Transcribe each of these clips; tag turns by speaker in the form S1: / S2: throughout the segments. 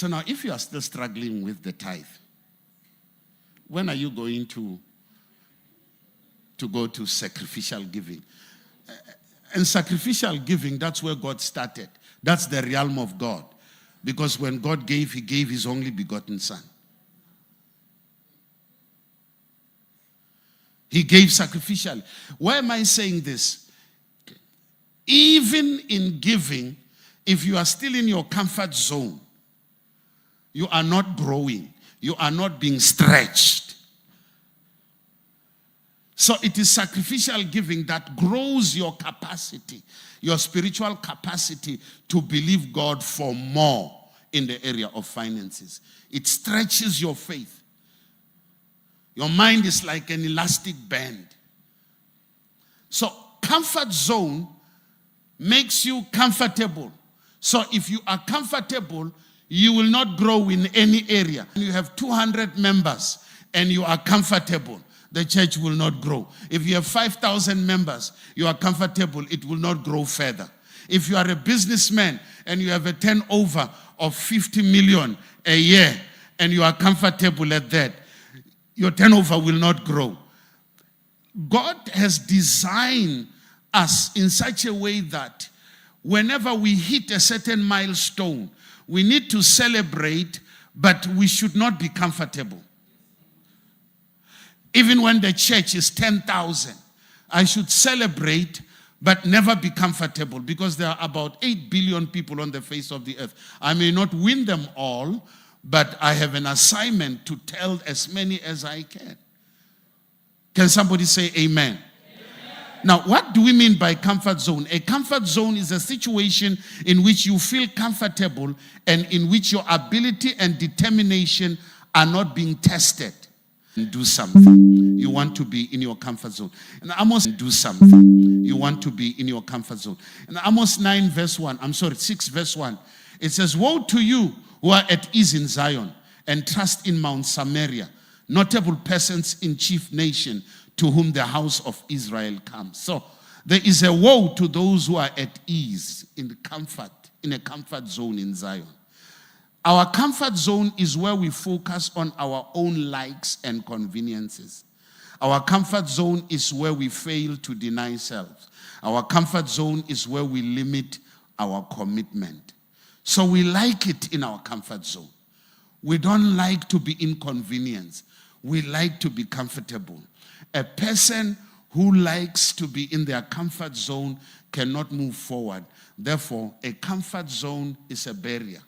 S1: So now, if you are still struggling with the tithe, when are you going to go to sacrificial giving? And sacrificial giving, that's where God started. That's the realm of God. Because when God gave, he gave his only begotten son. He gave sacrificially. Why am I saying this? Even in giving, if you are still in your comfort zone, you are not growing. You are not being stretched. So it is sacrificial giving that grows your capacity, your spiritual capacity to believe God for more in the area of finances. It stretches your faith. Your mind is like an elastic band. So comfort zone makes you comfortable. So if you are comfortable, you will not grow in any area. You have 200 members and you are comfortable, the church will not grow. If you have 5,000 members, you are comfortable, it will not grow further. If you are a businessman and you have a turnover of 50 million a year and you are comfortable at that, your turnover will not grow. God has designed us in such a way that whenever we hit a certain milestone, we need to celebrate, but we should not be comfortable. Even when the church is 10,000, I should celebrate, but never be comfortable, because there are about 8 billion people on the face of the earth. I may not win them all, but I have an assignment to tell as many as I can. Can somebody say amen? Now, what do we mean by comfort zone? A comfort zone is a situation in which you feel comfortable and in which your ability and determination are not being tested. Do something. You want to be in your comfort zone. And Amos, do something. You want to be in your comfort zone. And Amos 6 verse 1. It says, woe to you who are at ease in Zion and trust in Mount Samaria, notable persons in chief nation, to whom the house of Israel comes. So there is a woe to those who are at ease in a comfort zone in Zion. Our comfort zone is where we focus on our own likes and conveniences. Our comfort zone is where we fail to deny self. Our comfort zone is where we limit our commitment. So we like it in our comfort zone. We don't like to be inconvenienced. We like to be comfortable. A person who likes to be in their comfort zone cannot move forward. Therefore, a comfort zone is a barrier.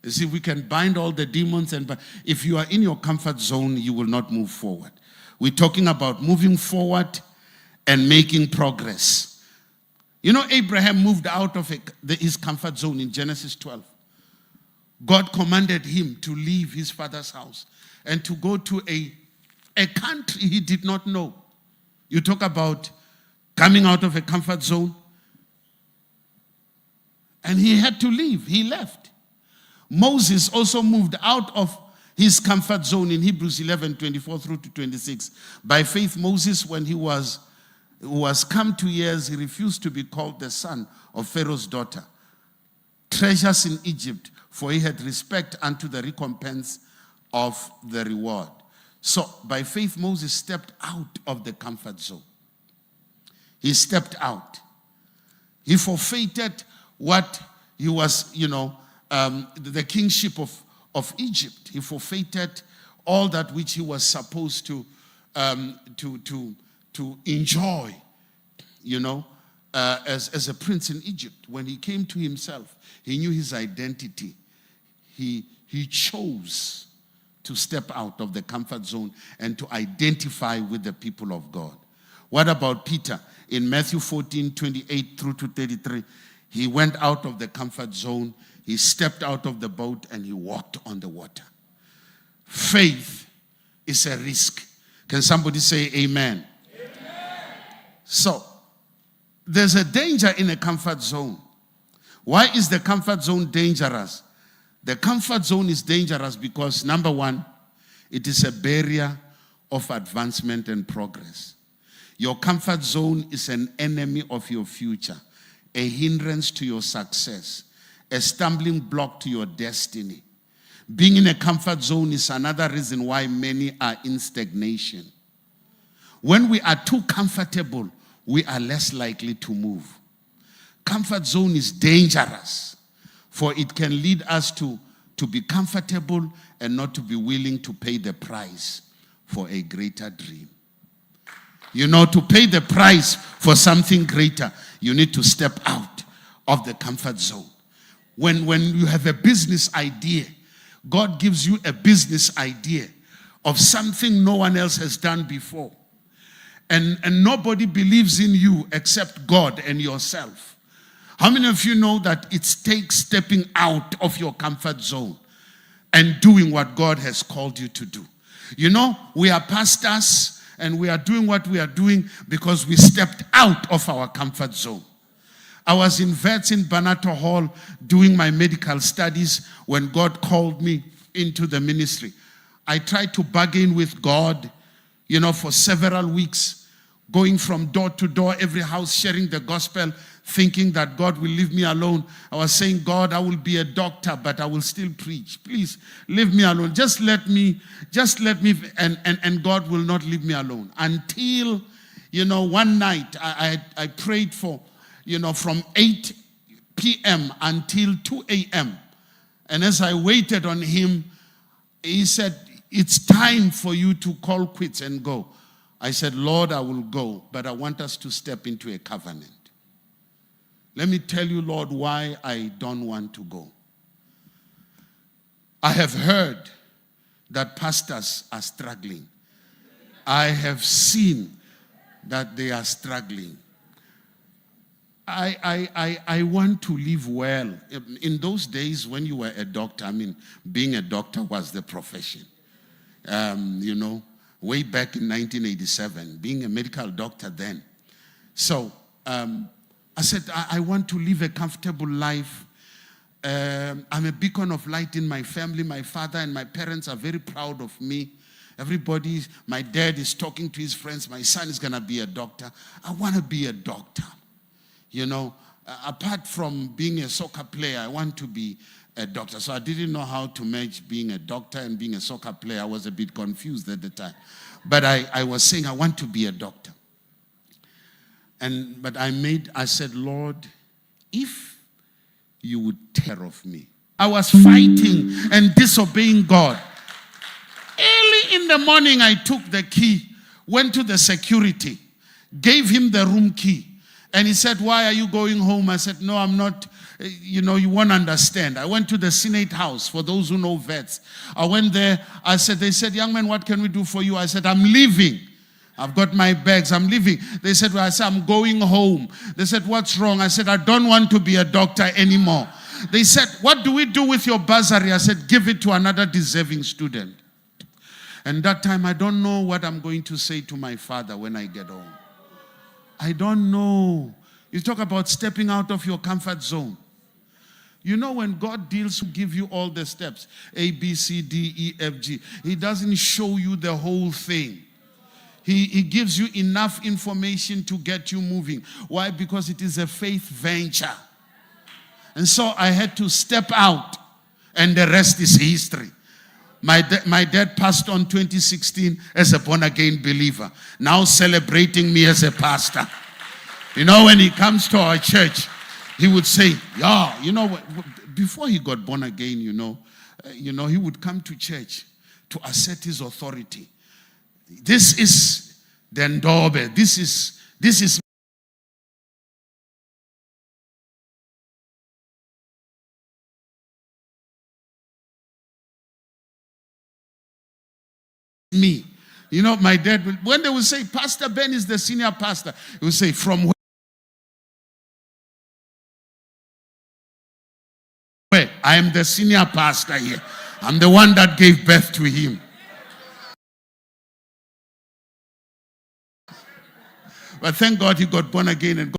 S1: You see, we can bind all the demons, but if you are in your comfort zone, you will not move forward. We're talking about moving forward and making progress. You know, Abraham moved out of his comfort zone in Genesis 12. God commanded him to leave his father's house and to go to a country he did not know. You talk about coming out of a comfort zone. And he had to leave. He left. Moses also moved out of his comfort zone in Hebrews 11:24 through to 26. By faith, Moses, when he was come to years, he refused to be called the son of Pharaoh's daughter. Treasures in Egypt, for he had respect unto the recompense of the reward. So, by faith, Moses stepped out of the comfort zone. He stepped out. He forfeited what he was, the kingship of Egypt. He forfeited all that which he was supposed to enjoy, as a prince in Egypt. When he came to himself, he knew his identity. He chose to step out of the comfort zone and to identify with the people of God. What about Peter? In Matthew 14:28 through to 33, he went out of the comfort zone, he stepped out of the boat, and he walked on the water. Faith is a risk. Can somebody say amen? Amen. So, there's a danger in a comfort zone. Why is the comfort zone dangerous? The comfort zone is dangerous because, number one, it is a barrier of advancement and progress. Your comfort zone is an enemy of your future, a hindrance to your success, a stumbling block to your destiny. Being in a comfort zone is another reason why many are in stagnation. When we are too comfortable, we are less likely to move. Comfort zone is dangerous, for it can lead us to be comfortable and not to be willing to pay the price for a greater dream. You know, to pay the price for something greater, you need to step out of the comfort zone. When you have a business idea, God gives you a business idea of something no one else has done before. And nobody believes in you except God and yourself. How many of you know that it takes stepping out of your comfort zone and doing what God has called you to do? You know, we are pastors and we are doing what we are doing because we stepped out of our comfort zone. I was in Vets in Banato Hall doing my medical studies when God called me into the ministry. I tried to bargain with God, you know, for several weeks, going from door to door, every house, sharing the gospel, thinking that God will leave me alone. I was saying, God, I will be a doctor, but I will still preach. Please, leave me alone. Just let me, and God will not leave me alone. Until, you know, one night, I prayed for, you know, from 8 p.m. until 2 a.m. And as I waited on him, he said, it's time for you to call quits and go. I said, Lord, I will go, but I want us to step into a covenant. Let me tell you, Lord, why I don't want to go. I have heard that pastors are struggling. I have seen that they are struggling. I want to live well. In those days when you were a doctor, I mean, being a doctor was the profession. You know, way back in 1987, being a medical doctor then. So I said, I want to live a comfortable life. I'm a beacon of light in my family. My father and my parents are very proud of me. Everybody, my dad is talking to his friends. My son is going to be a doctor. I want to be a doctor. You know, apart from being a soccer player, I want to be a doctor. So I didn't know how to match being a doctor and being a soccer player. I was a bit confused at the time. But I was saying I want to be a doctor. But I said, Lord, if you would take care of me. I was fighting and disobeying God. Early in the morning, I took the key, went to the security, gave him the room key. And he said, why are you going home? I said, no, I'm not. You know, you won't understand. I went to the Senate House, for those who know vets. I went there. They said, young man, what can we do for you? I said, I'm leaving. I've got my bags. I'm leaving. They said, well, I said, I'm going home. They said, what's wrong? I said, I don't want to be a doctor anymore. They said, what do we do with your bursary? I said, give it to another deserving student. And that time, I don't know what I'm going to say to my father when I get home. I don't know. You talk about stepping out of your comfort zone. You know, when God deals to give you all the steps, A, B, C, D, E, F, G, He doesn't show you the whole thing. He gives you enough information to get you moving. Why? Because it is a faith venture. And so I had to step out, and the rest is history. My dad passed on 2016 as a born-again believer, now celebrating me as a pastor. You know, when he comes to our church, he would say, yeah, you know, before he got born again, you know, he would come to church to assert his authority. This is the Ndobe. This is me. You know, my dad, when they would say, Pastor Ben is the senior pastor, he would say, from where? I am the senior pastor here. I'm the one that gave birth to him. But thank God he got born again and